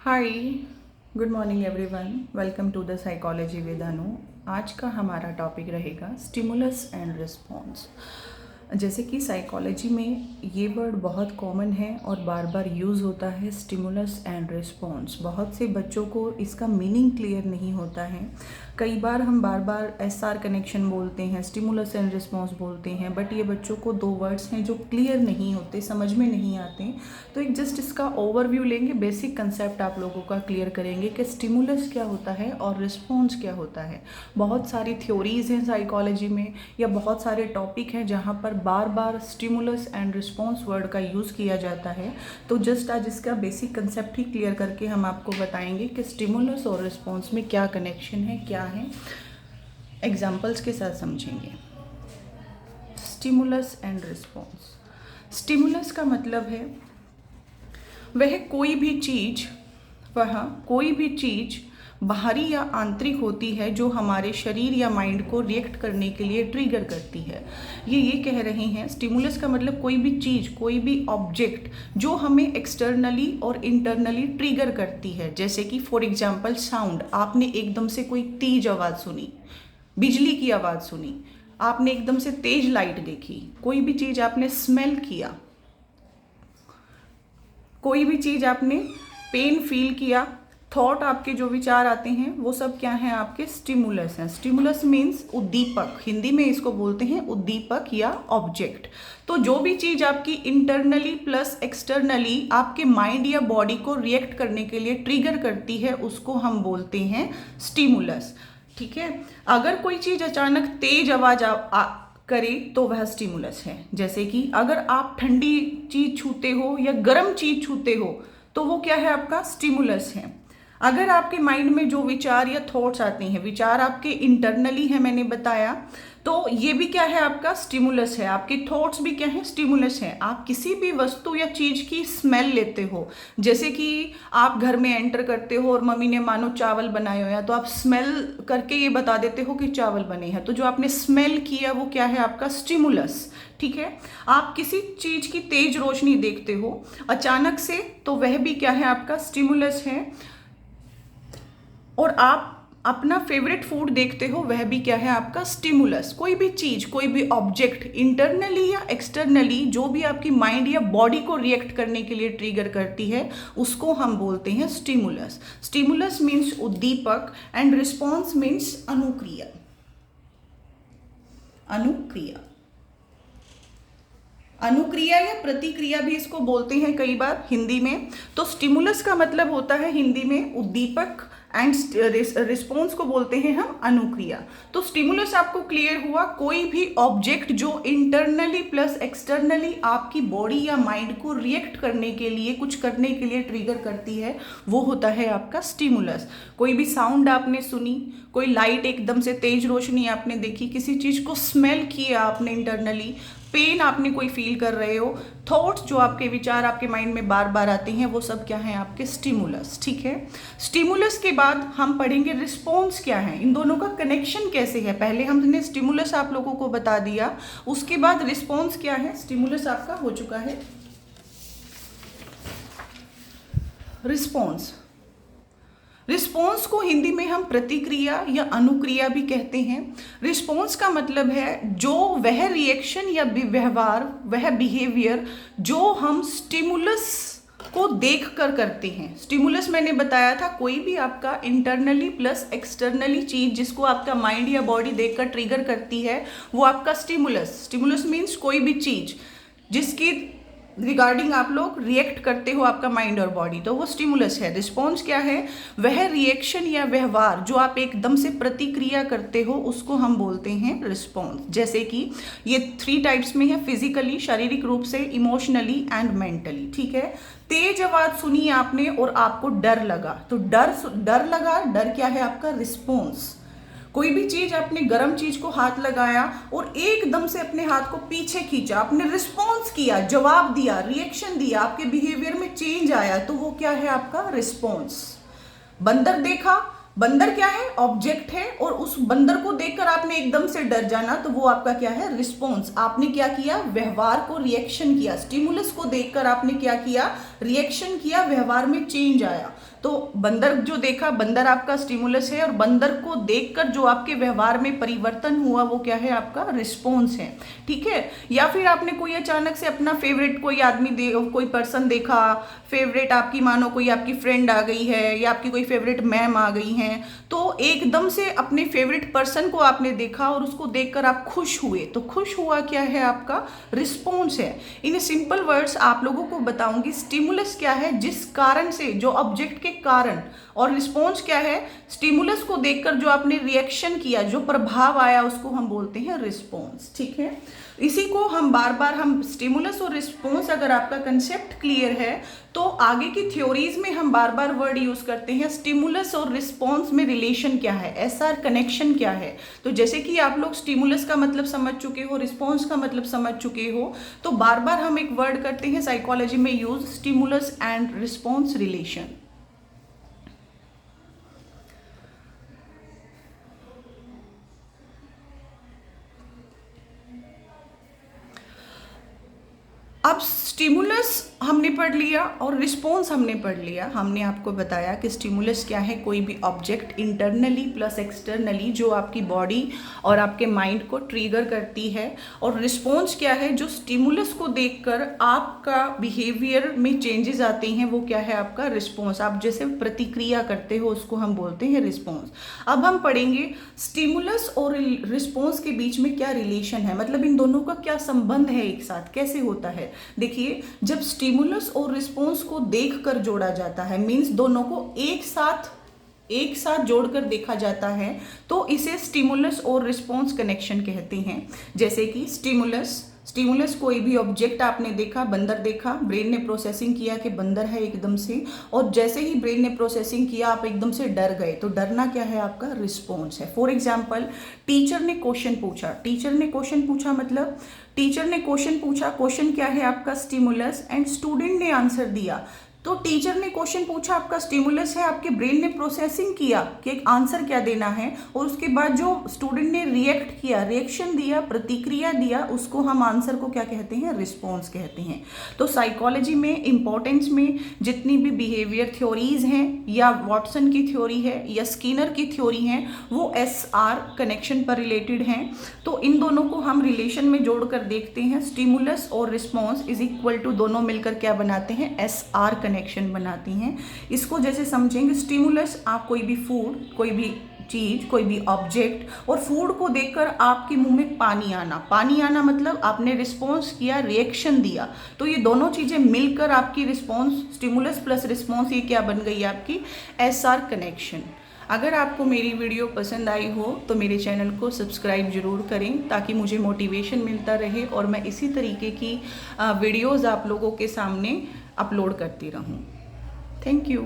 Hi, good morning everyone. Welcome to the psychology with Anu. आज का हमारा टॉपिक रहेगा स्टिमुलस एंड रिस्पॉन्स। जैसे कि साइकोलॉजी में ये वर्ड बहुत कॉमन है और बार बार यूज़ होता है, स्टिमुलस एंड रिस्पॉन्स। बहुत से बच्चों को इसका मीनिंग क्लियर नहीं होता है। कई बार हम बार बार एसआर कनेक्शन बोलते हैं, स्टिमुलस एंड रिस्पॉन्स बोलते हैं, बट ये बच्चों को दो वर्ड्स हैं जो क्लियर नहीं होते, समझ में नहीं आते। तो एक जस्ट इसका ओवरव्यू लेंगे, बेसिक कंसेप्ट आप लोगों का क्लियर करेंगे कि स्टिमुलस क्या होता है और रिस्पॉन्स क्या होता है। बहुत सारी थ्योरीज हैं साइकोलॉजी में या बहुत सारे टॉपिक हैं जहाँ पर बार बार स्टिमुलस एंड रिस्पॉन्स वर्ड का यूज़ किया जाता है। तो जस्ट आज इसका बेसिक कंसेप्ट ही क्लियर करके हम आपको बताएंगे कि स्टिमुलस और रिस्पॉन्स में क्या कनेक्शन है, क्या है, एग्जाम्पल्स के साथ समझेंगे। Stimulus and response. स्टिमुलस का मतलब है वह कोई भी चीज़ बाहरी या आंतरिक होती है जो हमारे शरीर या माइंड को रिएक्ट करने के लिए ट्रिगर करती है। ये कह रहे हैं स्टिमुलस का मतलब कोई भी चीज़, कोई भी ऑब्जेक्ट जो हमें एक्सटर्नली और इंटरनली ट्रिगर करती है। जैसे कि फॉर एग्जांपल साउंड, आपने एकदम से कोई तेज आवाज़ सुनी, बिजली की आवाज़ सुनी, आपने एकदम से तेज लाइट देखी, कोई भी चीज़ आपने स्मेल किया, कोई भी चीज़ आपने पेन फील किया, थॉट, आपके जो विचार आते हैं वो सब क्या हैं, आपके स्टिमुलस हैं। स्टिमुलस मीन्स उद्दीपक, हिंदी में इसको बोलते हैं उद्दीपक या ऑब्जेक्ट। तो जो भी चीज़ आपकी इंटरनली प्लस एक्सटर्नली आपके माइंड या बॉडी को रिएक्ट करने के लिए ट्रिगर करती है उसको हम बोलते हैं स्टिमुलस। ठीक है। अगर कोई चीज़ अचानक तेज आवाज़ करे तो वह स्टिमुलस है। जैसे कि अगर आप ठंडी चीज़ छूते हो या गर्म चीज़ छूते हो तो वो क्या है, आपका स्टिमुलस है। अगर आपके माइंड में जो विचार या थॉट्स आते हैं, विचार आपके इंटरनली है, मैंने बताया, तो ये भी क्या है, आपका स्टिमुलस है। आपके थॉट्स भी क्या है, स्टिमुलस है। आप किसी भी वस्तु या चीज़ की स्मेल लेते हो, जैसे कि आप घर में एंटर करते हो और मम्मी ने मानो चावल बनाए हो, या तो आप स्मेल करके ये बता देते हो कि चावल बने हैं, तो जो आपने स्मेल किया वो क्या है, आपका स्टिमुलस। ठीक है। आप किसी चीज़ की तेज रोशनी देखते हो अचानक से, तो वह भी क्या है, आपका स्टिमुलस है। और आप अपना फेवरेट फूड देखते हो, वह भी क्या है, आपका स्टिमुलस। कोई भी चीज़, कोई भी ऑब्जेक्ट इंटरनली या एक्सटर्नली जो भी आपकी माइंड या बॉडी को रिएक्ट करने के लिए ट्रिगर करती है उसको हम बोलते हैं स्टिमुलस। स्टिमुलस मीन्स उद्दीपक एंड रिस्पॉन्स मीन्स अनुक्रिया। अनुक्रिया या प्रतिक्रिया भी इसको बोलते हैं कई बार हिंदी में। तो स्टिमुलस का मतलब होता है हिंदी में उद्दीपक एंड रिस्पॉन्स को बोलते हैं हम अनुक्रिया। तो स्टिमुलस आपको क्लियर हुआ, कोई भी ऑब्जेक्ट जो इंटरनली प्लस एक्सटर्नली आपकी बॉडी या माइंड को रिएक्ट करने के लिए, कुछ करने के लिए ट्रिगर करती है, वो होता है आपका स्टिमुलस। कोई भी साउंड आपने सुनी, कोई लाइट, एकदम से तेज रोशनी आपने देखी, किसी चीज़ को स्मेल किया आपने इंटरनली, पेन आपने कोई फील कर रहे हो, थॉट्स जो आपके विचार आपके माइंड में बार बार आते हैं, वो सब क्या है, आपके स्टिमुलस। ठीक है। स्टिमुलस के बाद हम पढ़ेंगे रिस्पॉन्स क्या है, इन दोनों का कनेक्शन कैसे है। पहले हमने स्टिमुलस आप लोगों को बता दिया, उसके बाद रिस्पॉन्स क्या है। स्टिमुलस आपका हो चुका है। रिस्पॉन्स को हिंदी में हम प्रतिक्रिया या अनुक्रिया भी कहते हैं। रिस्पॉन्स का मतलब है जो वह रिएक्शन या व्यवहार, वह बिहेवियर जो हम स्टिमुलस को देखकर करते हैं। स्टिमुलस मैंने बताया था, कोई भी आपका इंटरनली प्लस एक्सटर्नली चीज जिसको आपका माइंड या बॉडी देखकर ट्रिगर करती है, वो आपका स्टिमुलस मीन्स कोई भी चीज जिसकी रिगार्डिंग आप लोग रिएक्ट करते हो, आपका माइंड और बॉडी, तो वो स्टिमुलस है। रिस्पॉन्स क्या है, वह रिएक्शन या व्यवहार जो आप एकदम से प्रतिक्रिया करते हो उसको हम बोलते हैं रिस्पॉन्स। जैसे कि ये 3 टाइप्स में है, फिजिकली, शारीरिक रूप से, इमोशनली एंड मेंटली। ठीक है। तेज आवाज सुनी आपने और आपको डर लगा, तो डर लगा, डर क्या है, आपका रिस्पॉन्स। कोई भी चीज, आपने गर्म चीज को हाथ लगाया और एकदम से अपने हाथ को पीछे खींचा, आपने रिस्पॉन्स किया, जवाब दिया, रिएक्शन दिया, आपके बिहेवियर में चेंज आया, तो वो क्या है, आपका रिस्पॉन्स। बंदर देखा, बंदर क्या है, ऑब्जेक्ट है, और उस बंदर को देखकर आपने एकदम से डर जाना, तो वो आपका क्या है, रिस्पॉन्स। आपने क्या किया, व्यवहार को रिएक्शन किया। स्टिमुलस को देखकर आपने क्या किया, रिएक्शन किया, व्यवहार में चेंज आया। तो बंदर जो देखा, बंदर आपका स्टिमुलस है, और बंदर को देखकर जो आपके व्यवहार में परिवर्तन हुआ वो क्या है, आपका रिस्पॉन्स है। ठीक है। या फिर आपने कोई अचानक से अपना फेवरेट कोई आदमी कोई पर्सन देखा, फेवरेट आपकी, मानो कोई आपकी फ्रेंड आ गई है या आपकी कोई फेवरेट मैम आ गई हैं, तो एकदम से अपने फेवरेट पर्सन को आपने देखा और उसको देखकर आप खुश हुए, तो खुश हुआ क्या है, आपका रिस्पॉन्स है। इन सिंपल वर्ड्स आप लोगों को बताऊंगी स्टिमुलस क्या है, जिस कारण से, जो ऑब्जेक्ट के कारण, और रिस्पॉन्स क्या है, स्टिमुलस को देखकर जो आपने रिएक्शन किया, जो प्रभाव आया, उसको हम बोलते हैं रिस्पॉन्स। ठीक है। इसी को हम बार बार, हम स्टिमुलस और रिस्पॉन्स, अगर आपका कंसेप्ट क्लियर है तो आगे की थ्योरीज में हम बार बार वर्ड यूज करते हैं स्टिमुलस और रिस्पॉन्स में रिलेशन क्या है, एसआर कनेक्शन क्या है। तो जैसे कि आप लोग स्टिमुलस का मतलब समझ चुके हो, रिस्पॉन्स का मतलब समझ चुके हो, तो बार बार हम एक वर्ड करते हैं साइकोलॉजी में use, stimulus and response relation. अब स्टिमुलस हमने पढ़ लिया और रिस्पॉन्स हमने पढ़ लिया। हमने आपको बताया कि स्टिमुलस क्या है, कोई भी ऑब्जेक्ट इंटरनली प्लस एक्सटर्नली जो आपकी बॉडी और आपके माइंड को ट्रिगर करती है, और रिस्पॉन्स क्या है, जो स्टिमुलस को देखकर आपका बिहेवियर में चेंजेस आते हैं, वो क्या है, आपका रिस्पॉन्स। आप जैसे प्रतिक्रिया करते हो उसको हम बोलते हैं रिस्पॉन्स। अब हम पढ़ेंगे स्टिमुलस और रिस्पॉन्स के बीच में क्या रिलेशन है, मतलब इन दोनों का क्या संबंध है, एक साथ कैसे होता है। देखिए, जब स्टिमुलस और रिस्पॉन्स को देखकर जोड़ा जाता है, मींस दोनों को एक साथ जोड़कर देखा जाता है, तो इसे स्टिमुलस और रिस्पॉन्स कनेक्शन कहते हैं। जैसे कि स्टिमुलस कोई भी ऑब्जेक्ट आपने देखा, बंदर देखा, ब्रेन ने प्रोसेसिंग किया कि बंदर है एकदम से, और जैसे ही ब्रेन ने प्रोसेसिंग किया आप एकदम से डर गए, तो डरना क्या है, आपका रिस्पॉन्स है। फॉर एग्जाम्पल, टीचर ने क्वेश्चन पूछा, क्वेश्चन क्या है, आपका स्टिमुलस, एंड स्टूडेंट ने आंसर दिया। तो टीचर ने क्वेश्चन पूछा, आपका स्टिमुलस है, आपके ब्रेन ने प्रोसेसिंग किया कि एक आंसर क्या देना है, और उसके बाद जो स्टूडेंट ने रिएक्शन दिया, प्रतिक्रिया दिया, उसको हम आंसर को क्या कहते हैं, रिस्पॉन्स कहते हैं। तो साइकोलॉजी में इंपॉर्टेंस में जितनी भी बिहेवियर थ्योरीज हैं, या वॉटसन की थ्योरी है या स्किनर की थ्योरी है, वो एसआर कनेक्शन पर रिलेटेड हैं। तो इन दोनों को हम रिलेशन में जोड़कर देखते हैं, स्टिमुलस और रिस्पॉन्स इज इक्वल टू, दोनों मिलकर क्या बनाते हैं, एसआर कनेक्शन बनाती हैं। इसको जैसे समझेंगे, स्टिमुलस, आप कोई भी फूड, कोई भी चीज, कोई भी ऑब्जेक्ट, और फूड को देखकर आपके मुंह में पानी आना मतलब आपने रिस्पॉन्स किया, रिएक्शन दिया, तो ये दोनों चीजें मिलकर आपकी रिस्पॉन्स, स्टिमुलस प्लस रिस्पॉन्स, ये क्या बन गई, आपकी एसआर कनेक्शन। अगर आपको मेरी वीडियो पसंद आई हो तो मेरे चैनल को सब्सक्राइब जरूर करें, ताकि मुझे मोटिवेशन मिलता रहे और मैं इसी तरीके की वीडियोज़ आप लोगों के सामने अपलोड करती रहूं। Thank you.